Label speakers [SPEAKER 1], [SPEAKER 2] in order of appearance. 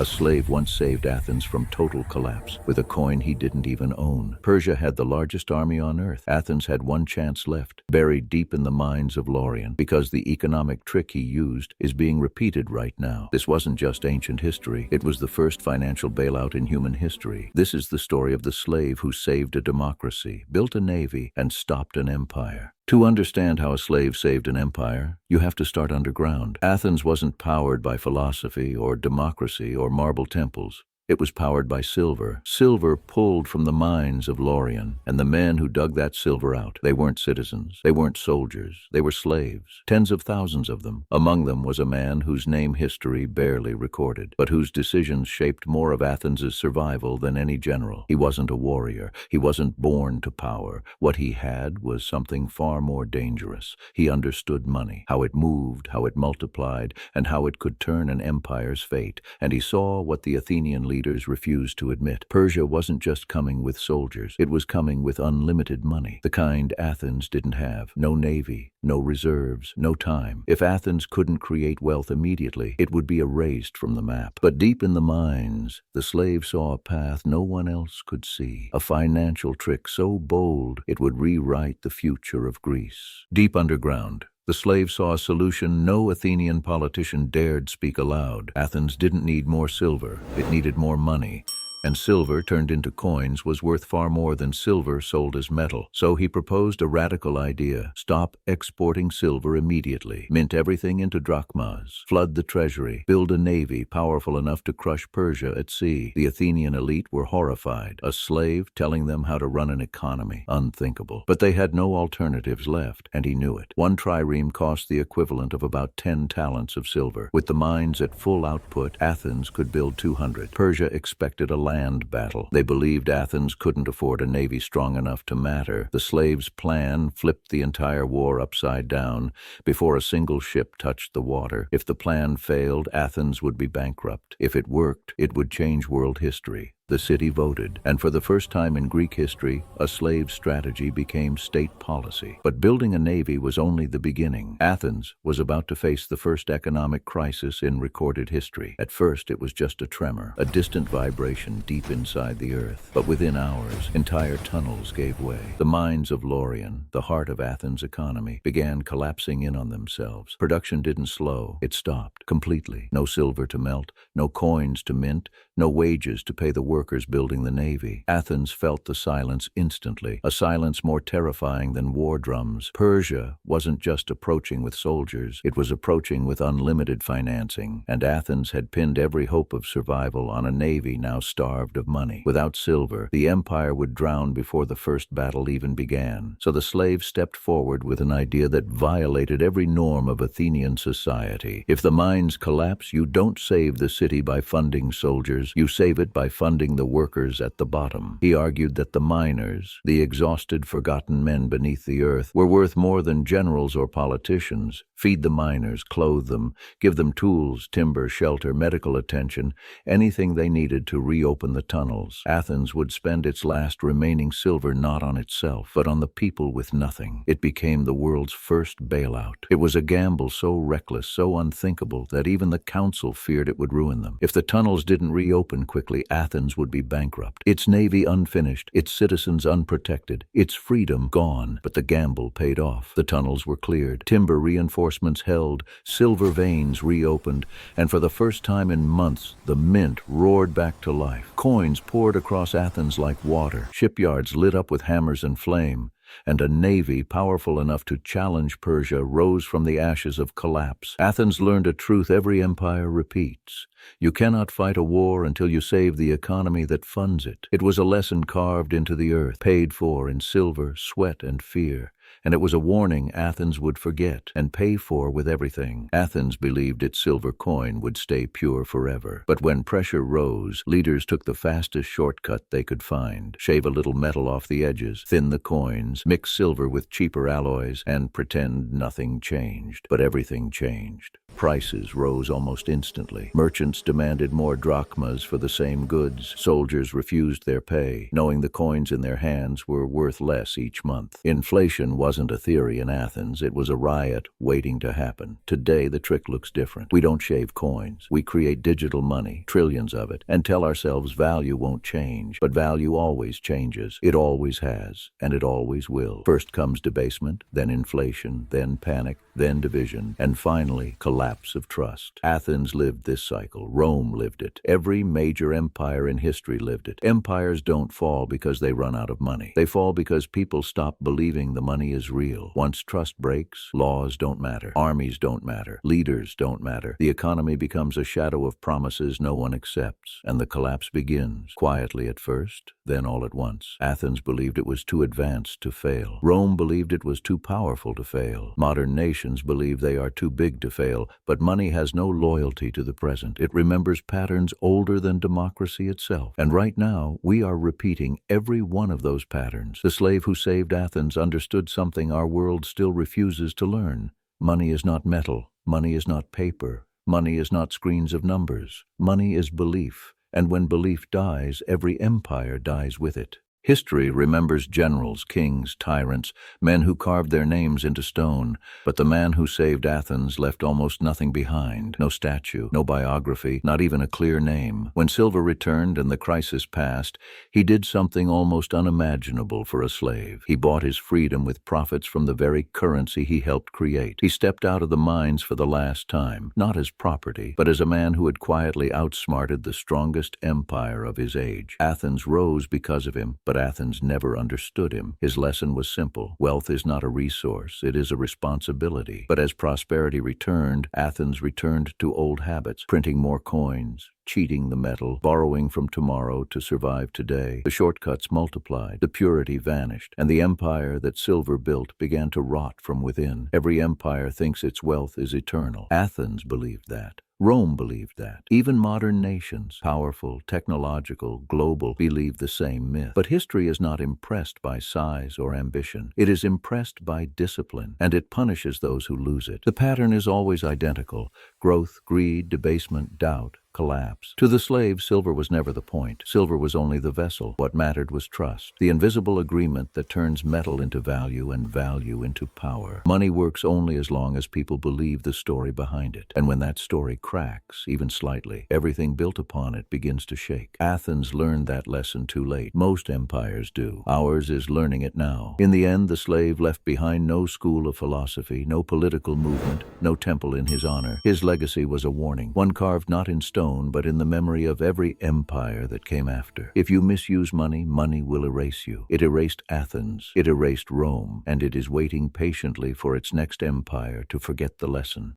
[SPEAKER 1] A slave once saved Athens from total collapse with a coin he didn't even own. Persia had the largest army on earth. Athens had one chance left, buried deep in the mines of Laurion, because the economic trick he used is being repeated right now. This wasn't just ancient history. It was the first financial bailout in human history. This is the story of the slave who saved a democracy, built a navy, and stopped an empire. To understand how a slave saved an empire, you have to start underground. Athens wasn't powered by philosophy or democracy or marble temples. It was powered by silver. Silver pulled from the mines of Laurion, and the men who dug that silver out, they weren't citizens, they weren't soldiers, they were slaves, tens of thousands of them. Among them was a man whose name history barely recorded, but whose decisions shaped more of Athens' survival than any general. He wasn't a warrior. He wasn't born to power. What he had was something far more dangerous. He understood money, how it moved, how it multiplied, and how it could turn an empire's fate. And he saw what the Athenian leaders refused to admit. Persia wasn't just coming with soldiers. It was coming with unlimited money, the kind Athens didn't have. No navy, no reserves, no time. If Athens couldn't create wealth immediately, it would be erased from the map. But deep in the mines, the slave saw a path no one else could see, a financial trick so bold it would rewrite the future of Greece. Deep underground, the slave saw a solution no Athenian politician dared speak aloud. Athens didn't need more silver, it needed more money. And silver turned into coins was worth far more than silver sold as metal. So he proposed a radical idea. Stop exporting silver immediately. Mint everything into drachmas. Flood the treasury. Build a navy powerful enough to crush Persia at sea. The Athenian elite were horrified. A slave telling them how to run an economy. Unthinkable. But they had no alternatives left, and he knew it. One trireme cost the equivalent of about 10 talents of silver. With the mines at full output, Athens could build 200. Persia expected a land battle. They believed Athens couldn't afford a navy strong enough to matter. The slaves' plan flipped the entire war upside down before a single ship touched the water. If the plan failed, Athens would be bankrupt. If it worked, it would change world history. The city voted, and for the first time in Greek history, a slave strategy became state policy. But building a navy was only the beginning. Athens was about to face the first economic crisis in recorded history. At first, it was just a tremor, a distant vibration deep inside the earth. But within hours, entire tunnels gave way. The mines of Laurion, the heart of Athens' economy, began collapsing in on themselves. Production didn't slow, it stopped completely. No silver to melt, no coins to mint, no wages to pay the workers building the navy. Athens felt the silence instantly, a silence more terrifying than war drums. Persia wasn't just approaching with soldiers, it was approaching with unlimited financing, and Athens had pinned every hope of survival on a navy now starved of money. Without silver, the empire would drown before the first battle even began. So the slaves stepped forward with an idea that violated every norm of Athenian society. If the mines collapse, you don't save the city by funding soldiers, you save it by funding the workers at the bottom. He argued that the miners, the exhausted, forgotten men beneath the earth, were worth more than generals or politicians. Feed the miners, clothe them, give them tools, timber, shelter, medical attention, anything they needed to reopen the tunnels. Athens would spend its last remaining silver not on itself, but on the people with nothing. It became the world's first bailout. It was a gamble so reckless, so unthinkable, that even the council feared it would ruin them. If the tunnels didn't reopen quickly, Athens would be bankrupt. Its navy unfinished, its citizens unprotected, its freedom gone. But the gamble paid off. The tunnels were cleared, timber reinforcements held, silver veins reopened, and for the first time in months, the mint roared back to life. Coins poured across Athens like water, shipyards lit up with hammers and flame, and a navy powerful enough to challenge Persia rose from the ashes of collapse. Athens learned a truth every empire repeats. You cannot fight a war until you save the economy that funds it. It was a lesson carved into the earth, paid for in silver, sweat, and fear. And it was a warning Athens would forget and pay for with everything. Athens believed its silver coin would stay pure forever. But when pressure rose, leaders took the fastest shortcut they could find. Shave a little metal off the edges, thin the coins, mix silver with cheaper alloys, and pretend nothing changed. But everything changed. Prices rose almost instantly. Merchants demanded more drachmas for the same goods. Soldiers refused their pay, knowing the coins in their hands were worth less each month. Inflation wasn't wasn't a theory in Athens, it was a riot waiting to happen. Today, the trick looks different. We don't shave coins. We create digital money, trillions of it, and tell ourselves value won't change. But value always changes. It always has, and it always will. First comes debasement, then inflation, then panic, then division, and finally, collapse of trust. Athens lived this cycle. Rome lived it. Every major empire in history lived it. Empires don't fall because they run out of money. They fall because people stop believing the money is real. Once trust breaks, laws don't matter. Armies don't matter. Leaders don't matter. The economy becomes a shadow of promises no one accepts, and the collapse begins, quietly at first, then all at once. Athens believed it was too advanced to fail. Rome believed it was too powerful to fail. Modern nations believe they are too big to fail, but money has no loyalty to the present. It remembers patterns older than democracy itself. And right now, we are repeating every one of those patterns. The slave who saved Athens understood something our world still refuses to learn. Money is not metal. Money is not paper. Money is not screens of numbers. Money is belief. And when belief dies, every empire dies with it. History remembers generals, kings, tyrants, men who carved their names into stone, but the man who saved Athens left almost nothing behind. No statue, no biography, not even a clear name. When silver returned and the crisis passed, he did something almost unimaginable for a slave. He bought his freedom with profits from the very currency he helped create. He stepped out of the mines for the last time, not as property, but as a man who had quietly outsmarted the strongest empire of his age. Athens rose because of him, but Athens never understood him. His lesson was simple. Wealth is not a resource, it is a responsibility. But as prosperity returned, Athens returned to old habits, printing more coins, cheating the metal, borrowing from tomorrow to survive today. The shortcuts multiplied, the purity vanished, and the empire that silver built began to rot from within. Every empire thinks its wealth is eternal. Athens believed that. Rome believed that. Even modern nations, powerful, technological, global, believe the same myth. But history is not impressed by size or ambition. It is impressed by discipline, and it punishes those who lose it. The pattern is always identical: growth, greed, debasement, doubt, collapse. To the slave, silver was never the point. Silver was only the vessel. What mattered was trust, the invisible agreement that turns metal into value and value into power. Money works only as long as people believe the story behind it. And when that story cracks, even slightly, everything built upon it begins to shake. Athens learned that lesson too late. Most empires do. Ours is learning it now. In the end, the slave left behind no school of philosophy, no political movement, no temple in his honor. His legacy was a warning, one carved not in stone, but in the memory of every empire that came after. If you misuse money, money will erase you. It erased Athens, it erased Rome, and it is waiting patiently for its next empire to forget the lesson.